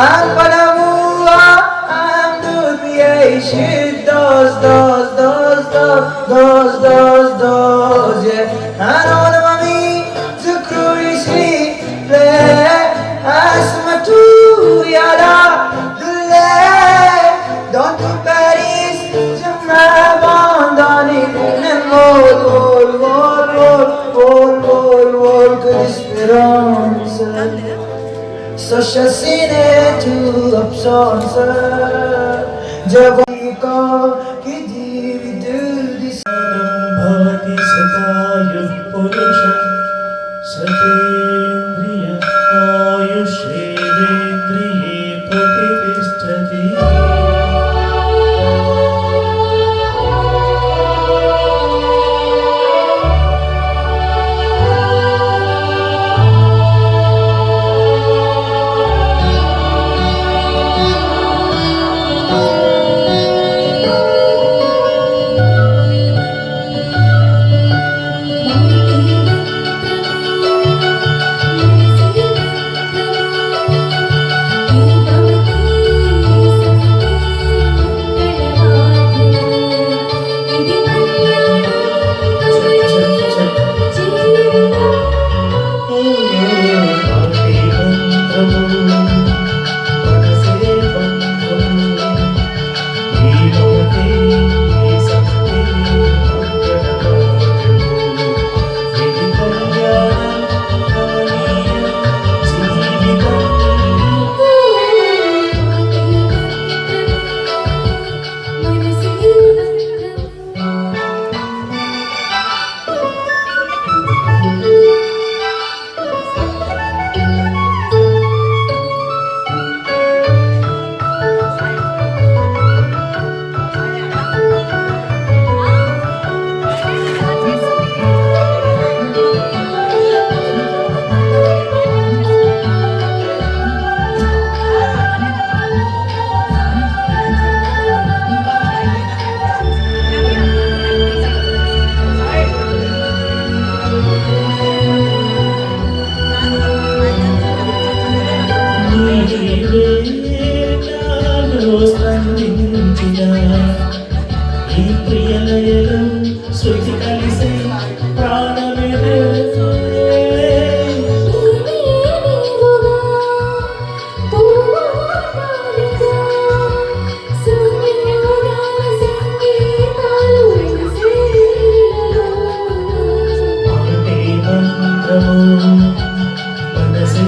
Amparamuwa amdutiyashid dos yeah anona mami zukrisi le asmatu yada dulle don't to Paris jamna bandani vol que esperanza Social scene to absorbe Jabika ki dividu भवति सदायुः पुरुषः सतेन्द्रिय आयुष्येवेन्द्रिये प्रतिष्ठति ఈ ప్రియలయలో శృతి కలిసే ప్రాణమిదే పాటే మంత్రము మనసే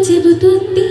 చెబుతుంది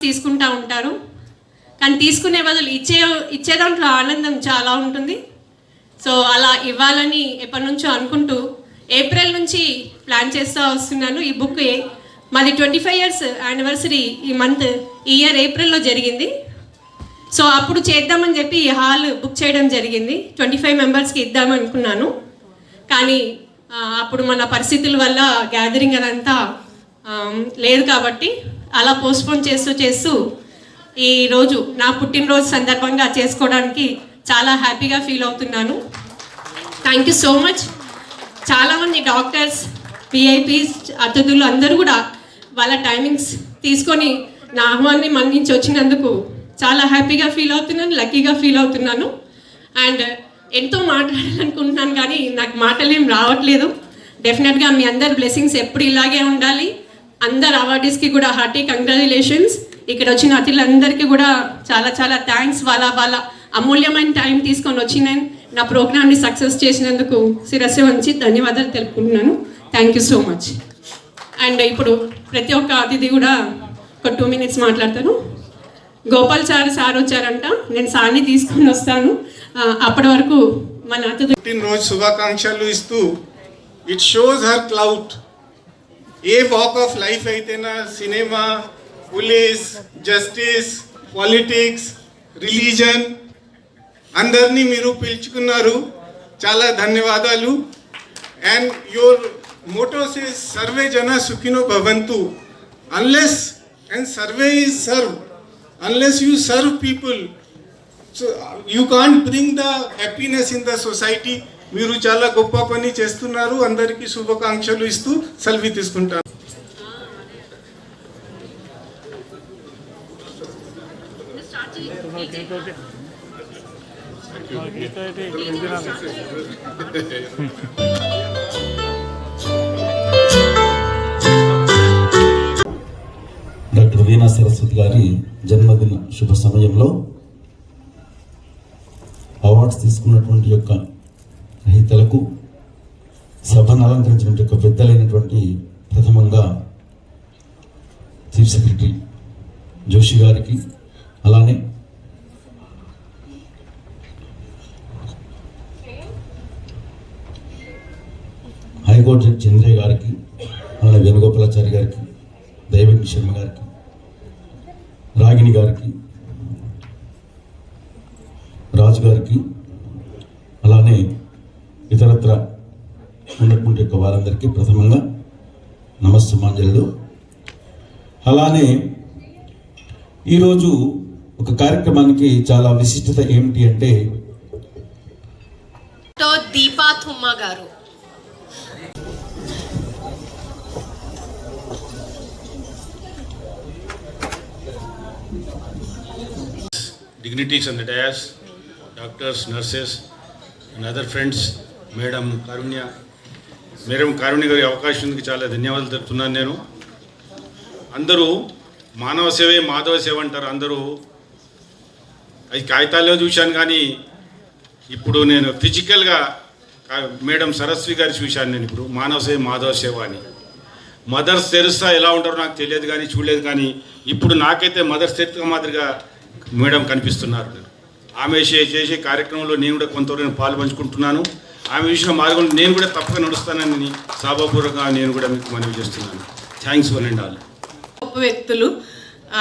తీసుకుంటూ ఉంటారు. కానీ తీసుకునే బదులు ఇచ్చే దాంట్లో ఆనందం చాలా ఉంటుంది. సో అలా ఇవ్వాలని ఎప్పటి నుంచో అనుకుంటూ ఏప్రిల్ నుంచి ప్లాన్ చేస్తూ వస్తున్నాను. ఈ బుక్ మాది 25 years యానివర్సరీ ఈ ఇయర్ ఏప్రిల్లో జరిగింది. సో అప్పుడు చేద్దామని చెప్పి ఈ హాల్ బుక్ చేయడం జరిగింది. 25 మెంబర్స్కి ఇద్దామనుకున్నాను. కానీ అప్పుడు మన పరిస్థితుల వల్ల గ్యాదరింగ్ అదంతా లేదు కాబట్టి అలా పోస్ట్పోన్ చేస్తూ ఈరోజు నా పుట్టినరోజు సందర్భంగా చేసుకోవడానికి చాలా హ్యాపీగా ఫీల్ అవుతున్నాను. Thank you so much. చాలామంది డాక్టర్స్, విఐపీస్, అతిథులు అందరూ కూడా వాళ్ళ టైమింగ్స్ తీసుకొని నా ఆహ్వాన్ని మన్నించి వచ్చినందుకు చాలా హ్యాపీగా ఫీల్ అవుతున్నాను, లక్కీగా ఫీల్ అవుతున్నాను. అండ్ ఎంతో మాట్లాడాలనుకుంటున్నాను కానీ నాకు మాటలు ఏం రావట్లేదు. డెఫినెట్గా మీ అందరి బ్లెస్సింగ్స్ ఎప్పుడు ఇలాగే ఉండాలి. అందరు అవార్డీస్కి కూడా హార్టీ కంగ్రాచులేషన్స్. ఇక్కడ వచ్చిన అతిథులందరికీ కూడా చాలా చాలా థ్యాంక్స్. వాళ్ళ అమూల్యమైన టైం తీసుకొని వచ్చిన నా ప్రోగ్రామ్ని సక్సెస్ చేసినందుకు శిరస్సు వంచి ధన్యవాదాలు తెలుపుకుంటున్నాను. Thank you so much. And ఇప్పుడు ప్రతి ఒక్క అతిథి కూడా ఒక 2 minutes మాట్లాడతాను. గోపాల్ సార్ వచ్చారంట, నేను సార్ని తీసుకొని వస్తాను. అప్పటి వరకు మన అతిథి పుట్టినరోజు శుభాకాంక్షలు ఇస్తూ it shows her clout. A walk of life అయితేనా, cinema, police, justice, politics, religion, అందరినీ మీరు పిలుచుకున్నారు. చాలా ధన్యవాదాలు. అండ్ యువర్ motto says సర్వే జన సుఖినో భవంతు. అన్లెస్ అండ్ సర్వే is serve. Unless you serve people, so you can't bring the happiness in the society. మీరు చాలా గొప్ప పని చేస్తున్నారు. అందరికీ శుభాకాంక్షలు ఇస్తూ సెలవు తీసుకుంటాను. డాక్టర్ వీణా సరస్వతి గారి జన్మదిన శుభ సమయంలో అవార్డ్స్ తీసుకున్నటువంటి యొక్క రహితలకు, సభను అలంకరించినటువంటి యొక్క పెద్దలైనటువంటి ప్రథమంగా చీఫ్ సెక్రటరీ జోషి గారికి, అలానే హైకోర్టు జడ్జి చంద్రయ్య గారికి, అలానే వేణుగోపాలాచారి గారికి, దైవజ్ఞ శర్మ గారికి, రాగిణి గారికి, రాజు గారికి, అలానే ఇతరత్ర ఉన్నటువంటి యొక్క వారందరికీ ప్రథమంగా నమస్సుమాంజలు. అలానే ఈరోజు ఒక కార్యక్రమానికి చాలా విశిష్టత ఏమిటి అంటే దీపా థుమ్మ గారు. Dignitaries on the dais, doctors, nurses and other friends, madam Karunya గారి అవకాశానికి చాలా ధన్యవాదాలు తెలుపుతున్నాను. నేను అందరూ మానవ సేవే మాధవ సేవ అంటారు. అందరూ అది కాగితాల్లో చూశాను కానీ ఇప్పుడు నేను ఫిజికల్గా మేడం సరస్వతి గారి చూశాను. నేను ఇప్పుడు మానవ సేవ మాధవ సేవ అని. మదర్స్ తెరిసా ఎలా ఉంటారో నాకు తెలియదు కానీ చూడలేదు, కానీ ఇప్పుడు నాకైతే మదర్స్ తెరిసా మాదిరిగా మేడం కనిపిస్తున్నారు. ఆమె చేసే కార్యక్రమంలో నేను కూడా కొంతవరకు పాలు పంచుకుంటున్నాను. ఆమె విషయంలో మార్గం నేను కూడా తప్పక నడుస్తానని సభాపూర్వకంగా నేను కూడా మీకు మనవి చేస్తున్నాను. Thanks one and all. గొప్ప వ్యక్తులు,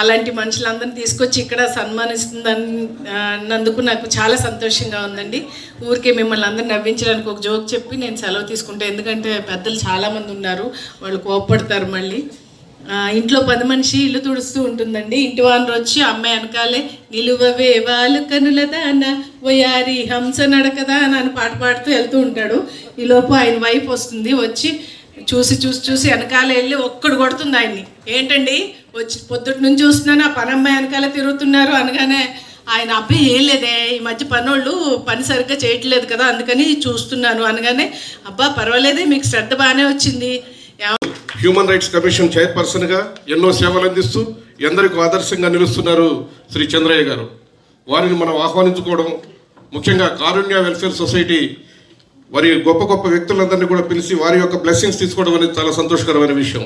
అలాంటి మనుషులందరినీ తీసుకొచ్చి ఇక్కడ సన్మానిస్తున్నందుకు నాకు చాలా సంతోషంగా ఉందండి. ఊరికే మిమ్మల్ని అందరిని నవ్వించడానికి ఒక జోక్ చెప్పి నేను సెలవు తీసుకుంటాను. ఎందుకంటే పెద్దలు చాలామంది ఉన్నారు, వాళ్ళు కోప్పడతారు. మళ్ళీ ఇంట్లో 10 మనిషి ఇల్లు తుడుస్తూ ఉంటుందండి. ఇంటి వానరు వచ్చి అమ్మాయి వెనకాలే నిలువవే వాళ్ళు కనుల దాన వయారి హంస నడకదా అని పాట పాడుతూ వెళ్తూ ఉంటాడు. ఈలోపు ఆయన వైఫ్ వస్తుంది, వచ్చి చూసి వెనకాల వెళ్ళి ఒక్కడు కొడుతుంది ఆయన్ని. ఏంటండి వచ్చి పొద్దుటి నుంచి చూస్తున్నాను, ఆ పనమ్మాయి వెనకాల తిరుగుతున్నారు అనగానే ఆయన అబ్బాయి ఏం లేదే, ఈ మధ్య పనోళ్ళు పని సరిగ్గా చేయట్లేదు కదా అందుకని చూస్తున్నాను అనగానే, అబ్బా పర్వాలేదే మీకు శ్రద్ధ బాగానే వచ్చింది. హ్యూమన్ రైట్స్ కమిషన్ చైర్పర్సన్గా ఎన్నో సేవలు అందిస్తూ ఎందరికీ ఆదర్శంగా నిలుస్తున్నారు శ్రీ చంద్రయ్య గారు. వారిని మనం ఆహ్వానించుకోవడం, ముఖ్యంగా కారుణ్య వెల్ఫేర్ సొసైటీ వారి గొప్ప గొప్ప వ్యక్తులందరినీ కూడా పిలిచి వారి యొక్క బ్లెస్సింగ్స్ తీసుకోవడం అనేది చాలా సంతోషకరమైన విషయం.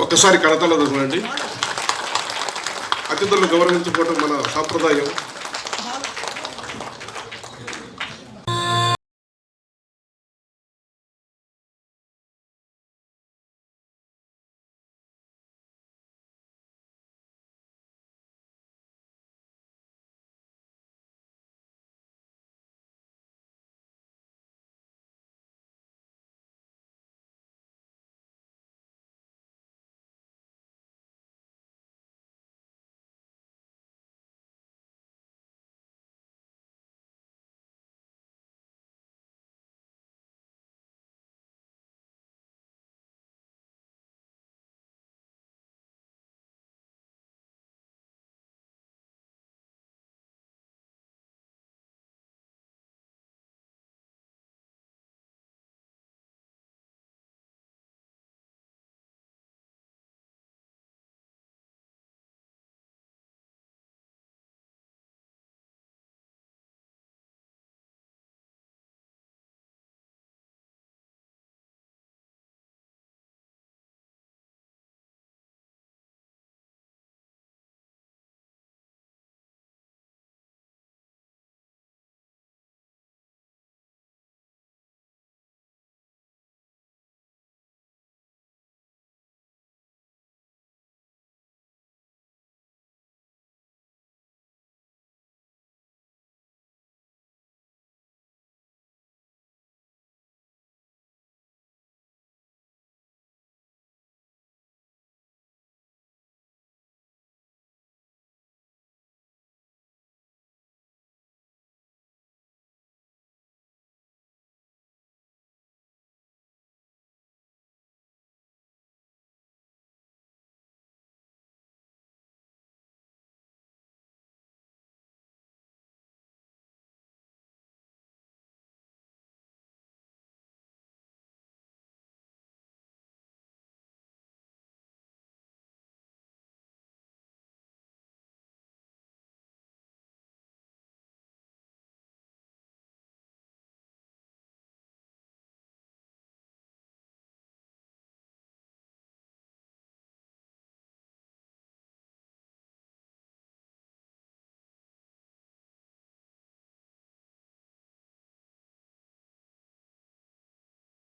ఒక్కసారి కడతలో చూడండి. అతిథులను గౌరవించుకోవడం మన సాంప్రదాయం.